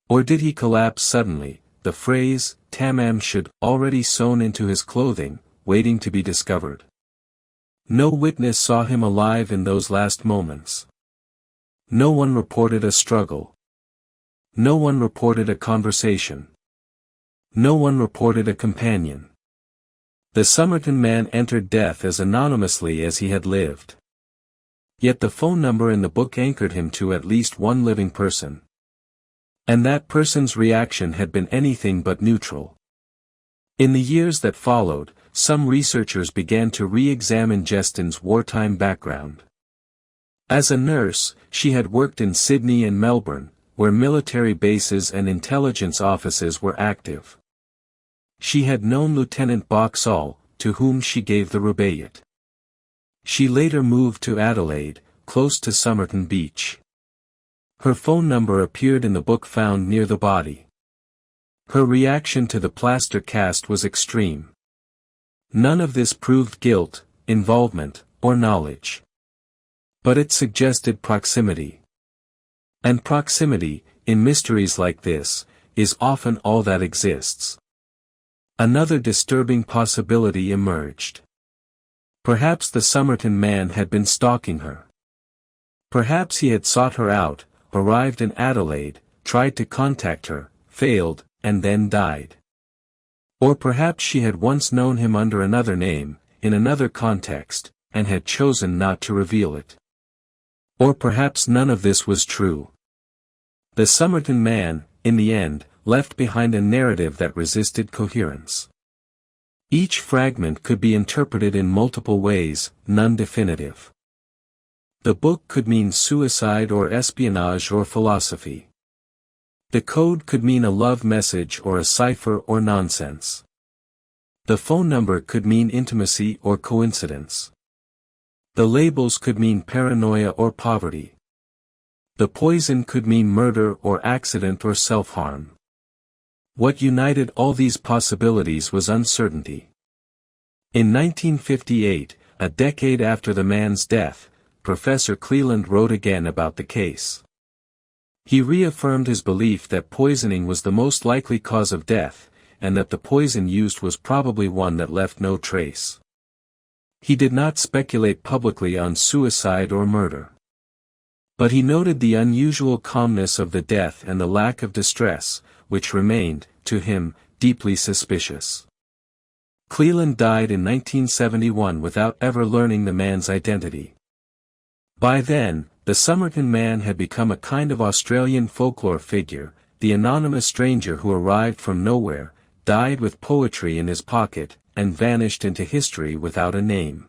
Or did he collapse suddenly, the phrase, Tamam Shud, already sewn into his clothing, waiting to be discovered? No witness saw him alive in those last moments. No one reported a struggle. No one reported a conversation. No one reported a companion. The Somerton Man entered death as anonymously as he had lived. Yet the phone number in the book anchored him to at least one living person. And that person's reaction had been anything but neutral. In the years that followed, some researchers began to re-examine Justin's wartime background. As a nurse, she had worked in Sydney and Melbourne, where military bases and intelligence offices were active. She had known Lieutenant Boxall, to whom she gave the Rubaiyat. She later moved to Adelaide, close to Somerton Beach. Her phone number appeared in the book found near the body. Her reaction to the plaster cast was extreme. None of this proved guilt, involvement, or knowledge. But it suggested proximity. And proximity, in mysteries like this, is often all that exists. Another disturbing possibility emerged. Perhaps the Somerton man had been stalking her. Perhaps he had sought her out, arrived in Adelaide, tried to contact her, failed, and then died. Or perhaps she had once known him under another name, in another context, and had chosen not to reveal it. Or perhaps none of this was true. The Somerton man, in the end, left behind a narrative that resisted coherence. Each fragment could be interpreted in multiple ways, none definitive. The book could mean suicide or espionage or philosophy. The code could mean a love message or a cipher or nonsense. The phone number could mean intimacy or coincidence. The labels could mean paranoia or poverty. The poison could mean murder or accident or self-harm. What united all these possibilities was uncertainty. In 1958, a decade after the man's death, Professor Cleland wrote again about the case. He reaffirmed his belief that poisoning was the most likely cause of death, and that the poison used was probably one that left no trace. He did not speculate publicly on suicide or murder. But he noted the unusual calmness of the death and the lack of distress, which remained, to him, deeply suspicious. Cleland died in 1971 without ever learning the man's identity. By then, the Somerton man had become a kind of Australian folklore figure, the anonymous stranger who arrived from nowhere, died with poetry in his pocket, and vanished into history without a name.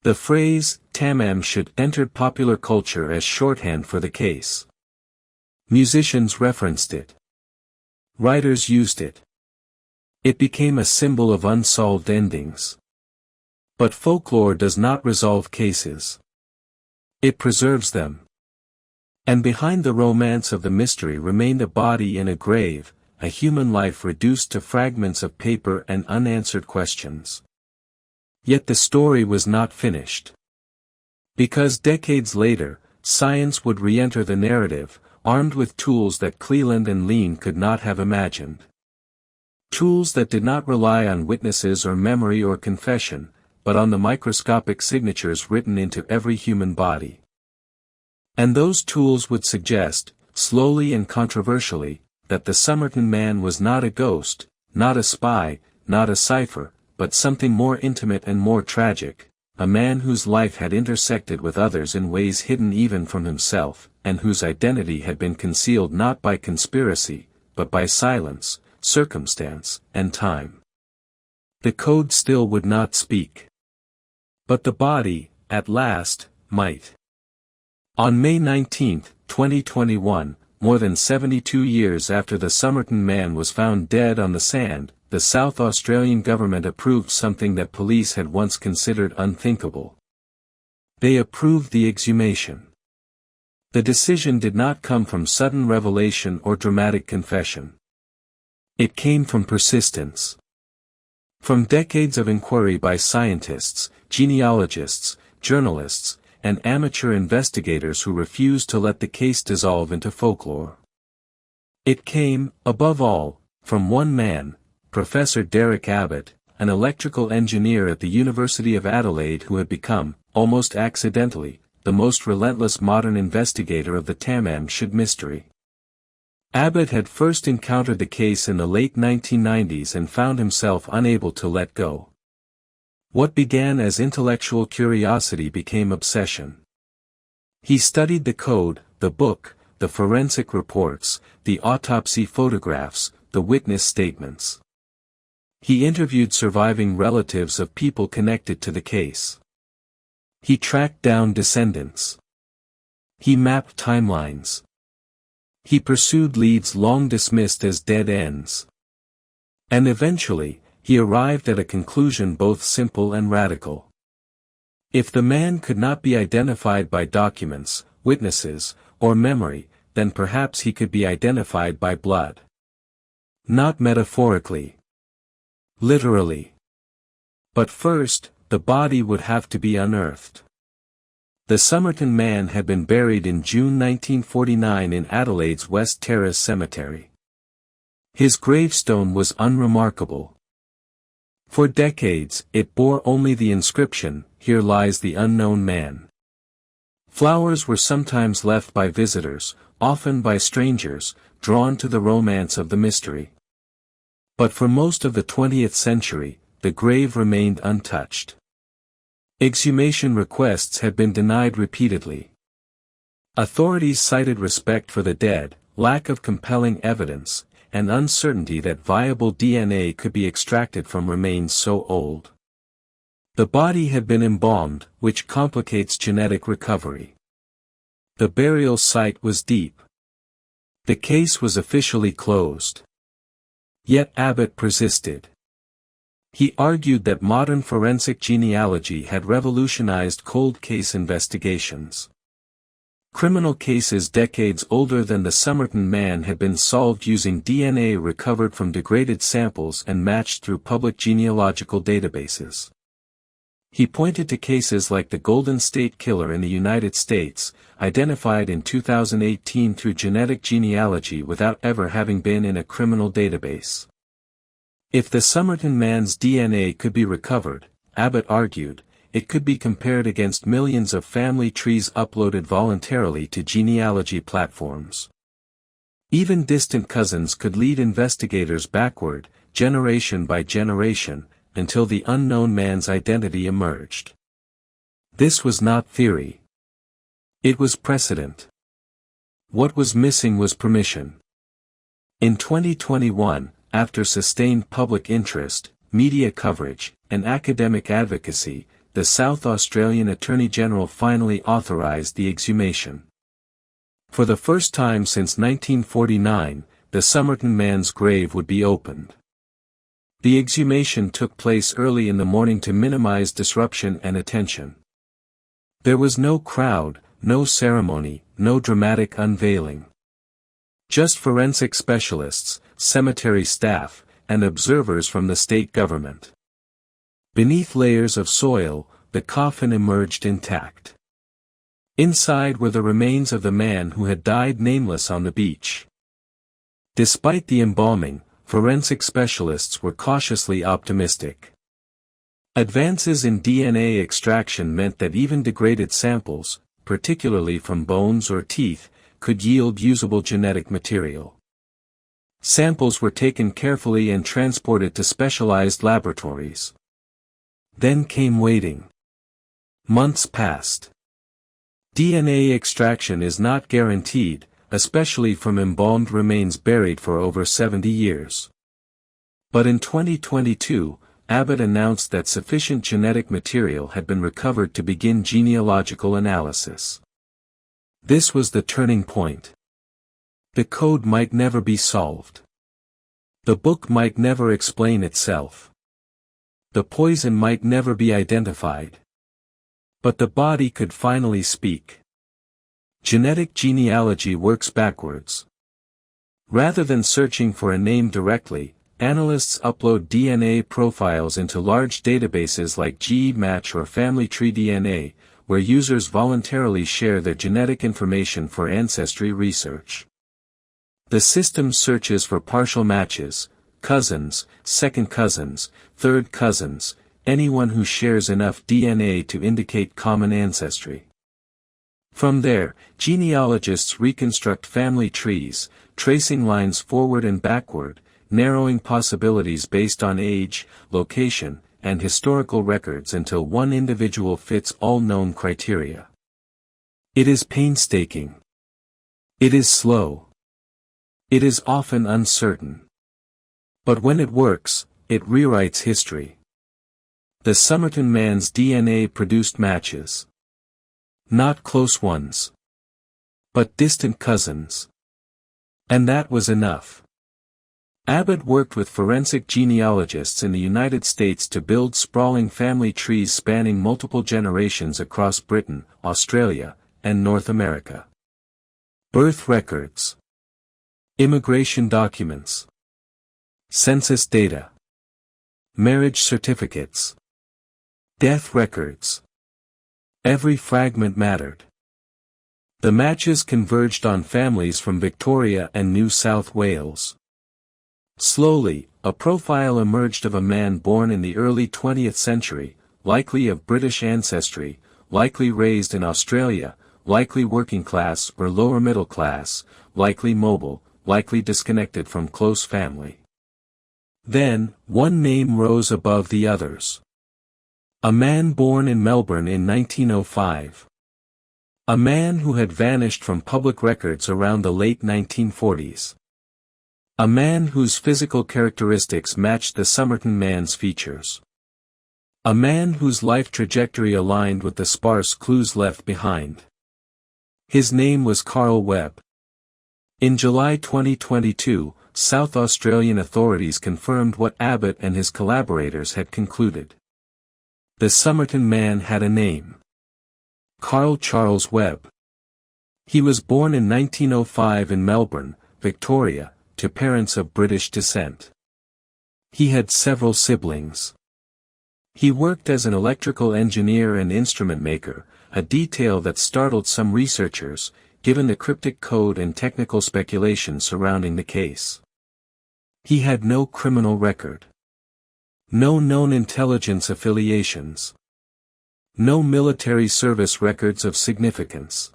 The phrase, Tamam Shud, entered popular culture as shorthand for the case. Musicians referenced it. Writers used it. It became a symbol of unsolved endings. But folklore does not resolve cases. It preserves them. And behind the romance of the mystery remained a body in a grave, a human life reduced to fragments of paper and unanswered questions. Yet the story was not finished. Because decades later, science would re-enter the narrative, armed with tools that Cleland and Lean could not have imagined. Tools that did not rely on witnesses or memory or confession, but on the microscopic signatures written into every human body. And those tools would suggest, slowly and controversially, that the Somerton man was not a ghost, not a spy, not a cipher, but something more intimate and more tragic, a man whose life had intersected with others in ways hidden even from himself, and whose identity had been concealed not by conspiracy, but by silence, circumstance, and time. The code still would not speak. But the body, at last, might. On May 19, 2021, more than 72 years after the Somerton man was found dead on the sand, the South Australian government approved something that police had once considered unthinkable. They approved the exhumation. The decision did not come from sudden revelation or dramatic confession. It came from persistence. From decades of inquiry by scientists, genealogists, journalists, and amateur investigators who refused to let the case dissolve into folklore. It came, above all, from one man, Professor Derek Abbott, an electrical engineer at the University of Adelaide who had become, almost accidentally, the most relentless modern investigator of the Tamám Shud mystery. Abbott had first encountered the case in the late 1990s and found himself unable to let go. What began as intellectual curiosity became obsession. He studied the code, the book, the forensic reports, the autopsy photographs, the witness statements. He interviewed surviving relatives of people connected to the case. He tracked down descendants. He mapped timelines. He pursued leads long dismissed as dead ends. And eventually, he arrived at a conclusion both simple and radical. If the man could not be identified by documents, witnesses, or memory, then perhaps he could be identified by blood. Not metaphorically. Literally. But first, the body would have to be unearthed. The Somerton Man had been buried in June 1949 in Adelaide's West Terrace Cemetery. His gravestone was unremarkable. For decades, it bore only the inscription, "Here lies the unknown man." Flowers were sometimes left by visitors, often by strangers, drawn to the romance of the mystery. But for most of the 20th century, the grave remained untouched. Exhumation requests had been denied repeatedly. Authorities cited respect for the dead, lack of compelling evidence, and uncertainty that viable DNA could be extracted from remains so old. The body had been embalmed, which complicates genetic recovery. The burial site was deep. The case was officially closed. Yet Abbott persisted. He argued that modern forensic genealogy had revolutionized cold case investigations. Criminal cases decades older than the Somerton Man had been solved using DNA recovered from degraded samples and matched through public genealogical databases. He pointed to cases like the Golden State Killer in the United States, identified in 2018 through genetic genealogy without ever having been in a criminal database. If the Somerton Man's DNA could be recovered, Abbott argued, it could be compared against millions of family trees uploaded voluntarily to genealogy platforms. Even distant cousins could lead investigators backward, generation by generation, until the unknown man's identity emerged. This was not theory. It was precedent. What was missing was permission. In 2021, after sustained public interest, media coverage, and academic advocacy, the South Australian Attorney General finally authorised the exhumation. For the first time since 1949, the Somerton Man's grave would be opened. The exhumation took place early in the morning to minimize disruption and attention. There was no crowd, no ceremony, no dramatic unveiling. Just forensic specialists, cemetery staff, and observers from the state government. Beneath layers of soil, the coffin emerged intact. Inside were the remains of the man who had died nameless on the beach. Despite the embalming, forensic specialists were cautiously optimistic. Advances in DNA extraction meant that even degraded samples, particularly from bones or teeth, could yield usable genetic material. Samples were taken carefully and transported to specialized laboratories. Then came waiting. Months passed. DNA extraction is not guaranteed, especially from embalmed remains buried for over 70 years. But in 2022, Abbott announced that sufficient genetic material had been recovered to begin genealogical analysis. This was the turning point. The code might never be solved. The book might never explain itself. The poison might never be identified. But the body could finally speak. Genetic genealogy works backwards. Rather than searching for a name directly, analysts upload DNA profiles into large databases like GEMatch or Family Tree DNA, where users voluntarily share their genetic information for ancestry research. The system searches for partial matches, cousins, second cousins, third cousins, anyone who shares enough DNA to indicate common ancestry. From there, genealogists reconstruct family trees, tracing lines forward and backward, narrowing possibilities based on age, location, and historical records until one individual fits all known criteria. It is painstaking. It is slow. It is often uncertain. But when it works, it rewrites history. The Somerton Man's DNA produced matches. Not close ones. But distant cousins. And that was enough. Abbott worked with forensic genealogists in the United States to build sprawling family trees spanning multiple generations across Britain, Australia, and North America. Birth records. Immigration documents. Census data. Marriage certificates. Death records. Every fragment mattered. The matches converged on families from Victoria and New South Wales. Slowly, a profile emerged of a man born in the early 20th century, likely of British ancestry, likely raised in Australia, likely working class or lower middle class, likely mobile, likely disconnected from close family. Then, one name rose above the others. A man born in Melbourne in 1905. A man who had vanished from public records around the late 1940s. A man whose physical characteristics matched the Somerton Man's features. A man whose life trajectory aligned with the sparse clues left behind. His name was Carl Webb. In July 2022, South Australian authorities confirmed what Abbott and his collaborators had concluded. The Somerton Man had a name. Carl Charles Webb. He was born in 1905 in Melbourne, Victoria, to parents of British descent. He had several siblings. He worked as an electrical engineer and instrument maker, a detail that startled some researchers, given the cryptic code and technical speculation surrounding the case. He had no criminal record. No known intelligence affiliations. No military service records of significance.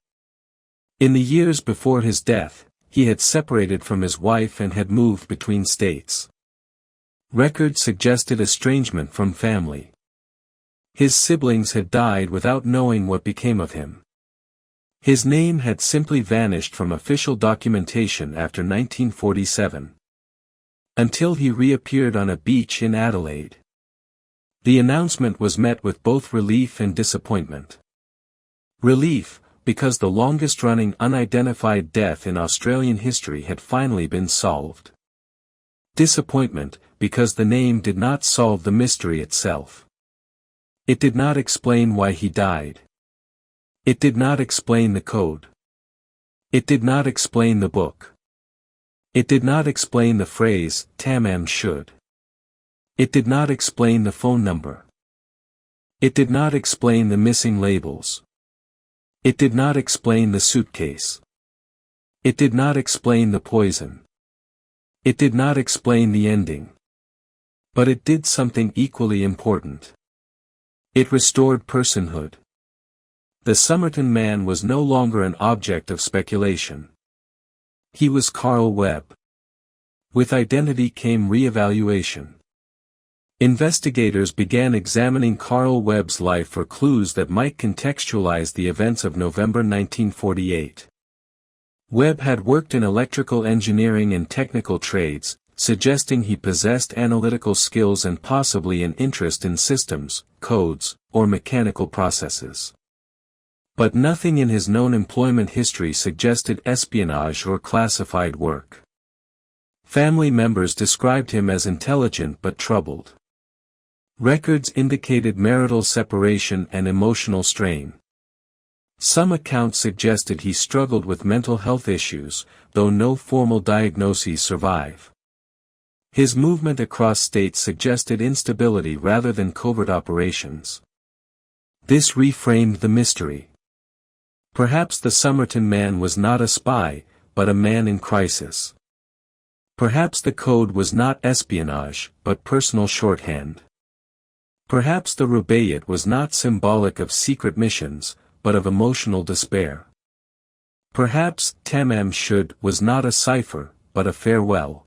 In the years before his death, he had separated from his wife and had moved between states. Records suggested estrangement from family. His siblings had died without knowing what became of him. His name had simply vanished from official documentation after 1947. Until he reappeared on a beach in Adelaide. The announcement was met with both relief and disappointment. Relief, because the longest-running unidentified death in Australian history had finally been solved. Disappointment, because the name did not solve the mystery itself. It did not explain why he died. It did not explain the code. It did not explain the book. It did not explain the phrase, Tamam Shud. It did not explain the phone number. It did not explain the missing labels. It did not explain the suitcase. It did not explain the poison. It did not explain the ending. But it did something equally important. It restored personhood. The Somerton Man was no longer an object of speculation. He was Carl Webb. With identity came re-evaluation. Investigators began examining Carl Webb's life for clues that might contextualize the events of November 1948. Webb had worked in electrical engineering and technical trades, suggesting he possessed analytical skills and possibly an interest in systems, codes, or mechanical processes. But nothing in his known employment history suggested espionage or classified work. Family members described him as intelligent but troubled. Records indicated marital separation and emotional strain. Some accounts suggested he struggled with mental health issues, though no formal diagnoses survive. His movement across states suggested instability rather than covert operations. This reframed the mystery. Perhaps the Somerton Man was not a spy, but a man in crisis. Perhaps the code was not espionage, but personal shorthand. Perhaps the Rubaiyat was not symbolic of secret missions, but of emotional despair. Perhaps Tamam Shud was not a cipher, but a farewell.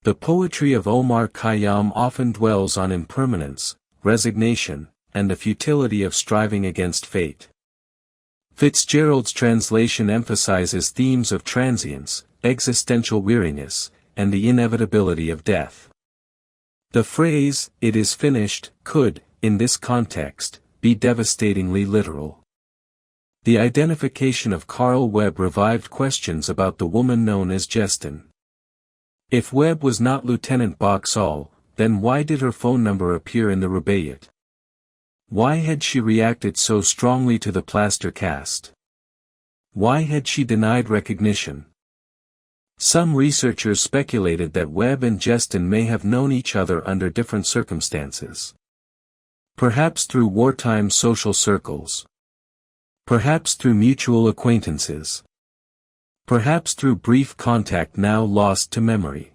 The poetry of Omar Khayyam often dwells on impermanence, resignation, and the futility of striving against fate. Fitzgerald's translation emphasizes themes of transience, existential weariness, and the inevitability of death. The phrase, "it is finished," could, in this context, be devastatingly literal. The identification of Carl Webb revived questions about the woman known as Jestin. If Webb was not Lieutenant Boxall, then why did her phone number appear in the Rubaiyat? Why had she reacted so strongly to the plaster cast? Why had she denied recognition? Some researchers speculated that Webb and Justin may have known each other under different circumstances. Perhaps through wartime social circles. Perhaps through mutual acquaintances. Perhaps through brief contact now lost to memory.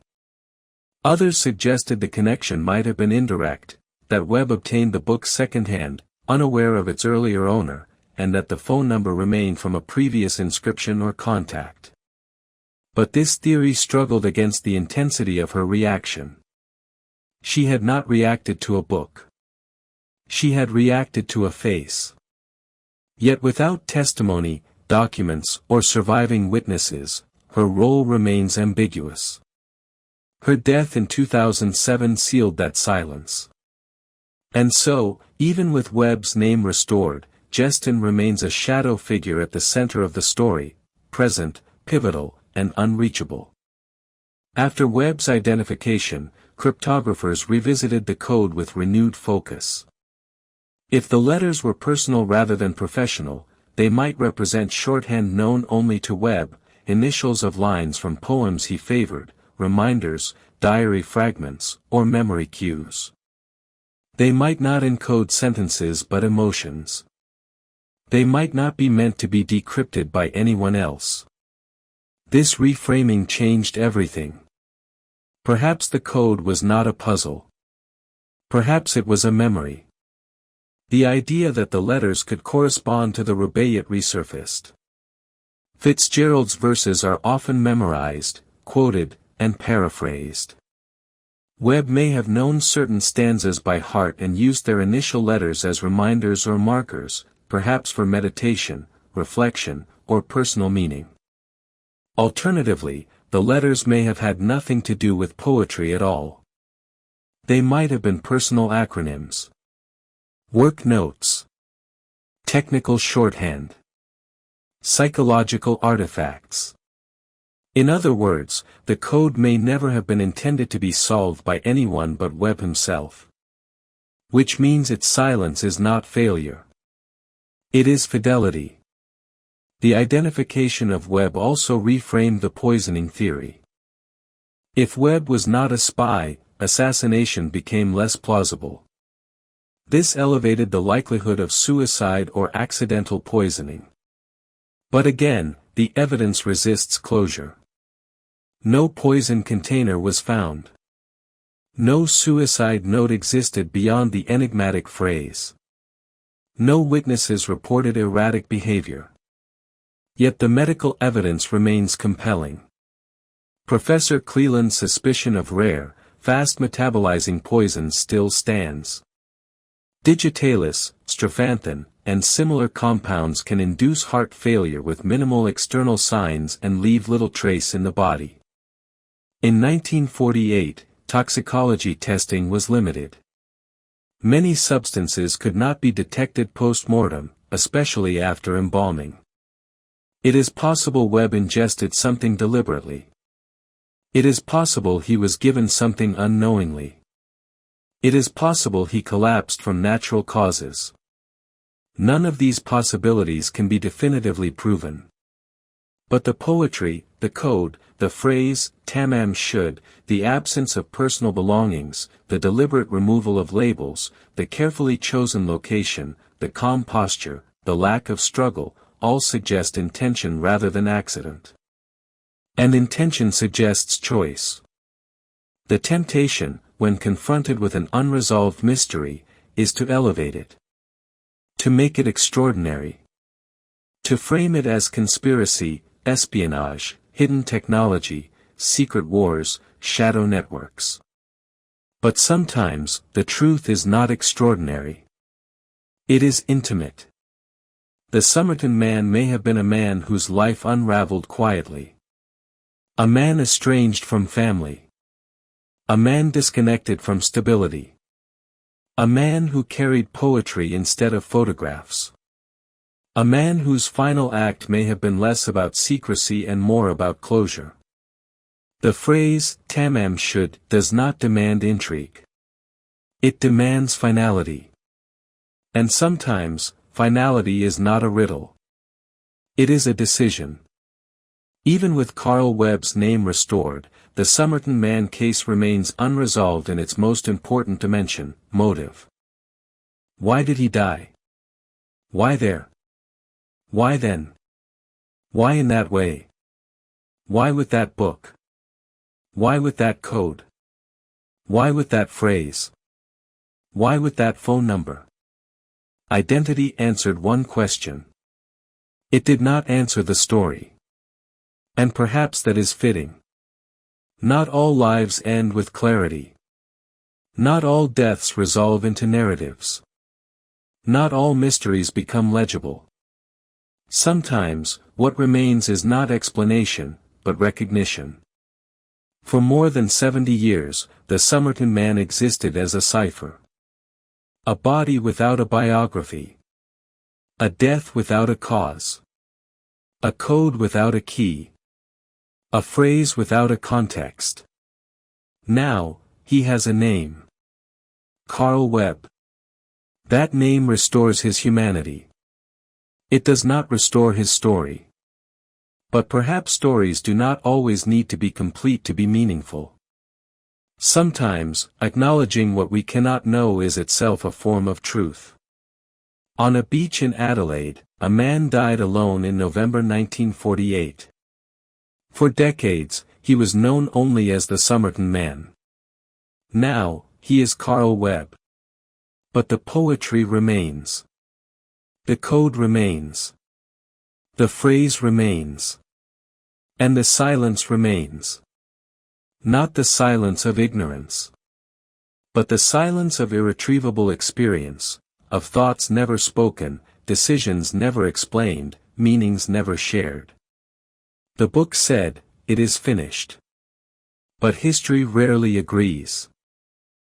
Others suggested the connection might have been indirect, that Webb obtained the book secondhand, unaware of its earlier owner, and that the phone number remained from a previous inscription or contact. But this theory struggled against the intensity of her reaction. She had not reacted to a book. She had reacted to a face. Yet without testimony, documents, or surviving witnesses, her role remains ambiguous. Her death in 2007 sealed that silence. And so, even with Webb's name restored, Justin remains a shadow figure at the center of the story, present, pivotal, and unreachable. After Webb's identification, cryptographers revisited the code with renewed focus. If the letters were personal rather than professional, they might represent shorthand known only to Webb, initials of lines from poems he favored, reminders, diary fragments, or memory cues. They might not encode sentences but emotions. They might not be meant to be decrypted by anyone else. This reframing changed everything. Perhaps the code was not a puzzle. Perhaps it was a memory. The idea that the letters could correspond to the Rubaiyat resurfaced. Fitzgerald's verses are often memorized, quoted, and paraphrased. Webb may have known certain stanzas by heart and used their initial letters as reminders or markers, perhaps for meditation, reflection, or personal meaning. Alternatively, the letters may have had nothing to do with poetry at all. They might have been personal acronyms. Work notes. Technical shorthand. Psychological artifacts. In other words, the code may never have been intended to be solved by anyone but Webb himself. Which means its silence is not failure. It is fidelity. The identification of Webb also reframed the poisoning theory. If Webb was not a spy, assassination became less plausible. This elevated the likelihood of suicide or accidental poisoning. But again, the evidence resists closure. No poison container was found. No suicide note existed beyond the enigmatic phrase. No witnesses reported erratic behavior. Yet the medical evidence remains compelling. Professor Cleland's suspicion of rare, fast-metabolizing poisons still stands. Digitalis, strophanthin, and similar compounds can induce heart failure with minimal external signs and leave little trace in the body. In 1948, toxicology testing was limited. Many substances could not be detected post-mortem, especially after embalming. It is possible Webb ingested something deliberately. It is possible he was given something unknowingly. It is possible he collapsed from natural causes. None of these possibilities can be definitively proven. But the poetry, the code, the phrase, Tamam Shud, the absence of personal belongings, the deliberate removal of labels, the carefully chosen location, the calm posture, the lack of struggle, all suggest intention rather than accident. And intention suggests choice. The temptation, when confronted with an unresolved mystery, is to elevate it. To make it extraordinary. To frame it as conspiracy, espionage, hidden technology, secret wars, shadow networks. But sometimes, the truth is not extraordinary. It is intimate. The Somerton Man may have been a man whose life unraveled quietly. A man estranged from family. A man disconnected from stability. A man who carried poetry instead of photographs. A man whose final act may have been less about secrecy and more about closure. The phrase, Tamam Shud, does not demand intrigue. It demands finality. And sometimes, finality is not a riddle. It is a decision. Even with Carl Webb's name restored, the Somerton Man case remains unresolved in its most important dimension, motive. Why did he die? Why there? Why then? Why in that way? Why with that book? Why with that code? Why with that phrase? Why with that phone number? Identity answered one question. It did not answer the story. And perhaps that is fitting. Not all lives end with clarity. Not all deaths resolve into narratives. Not all mysteries become legible. Sometimes, what remains is not explanation, but recognition. For more than 70 years, the Somerton Man existed as a cipher. A body without a biography. A death without a cause. A code without a key. A phrase without a context. Now, he has a name. Carl Webb. That name restores his humanity. It does not restore his story. But perhaps stories do not always need to be complete to be meaningful. Sometimes, acknowledging what we cannot know is itself a form of truth. On a beach in Adelaide, a man died alone in November 1948. For decades, he was known only as the Somerton Man. Now, he is Carl Webb. But the poetry remains. The code remains. The phrase remains. And the silence remains. Not the silence of ignorance. But the silence of irretrievable experience, of thoughts never spoken, decisions never explained, meanings never shared. The book said, "It is finished." But history rarely agrees.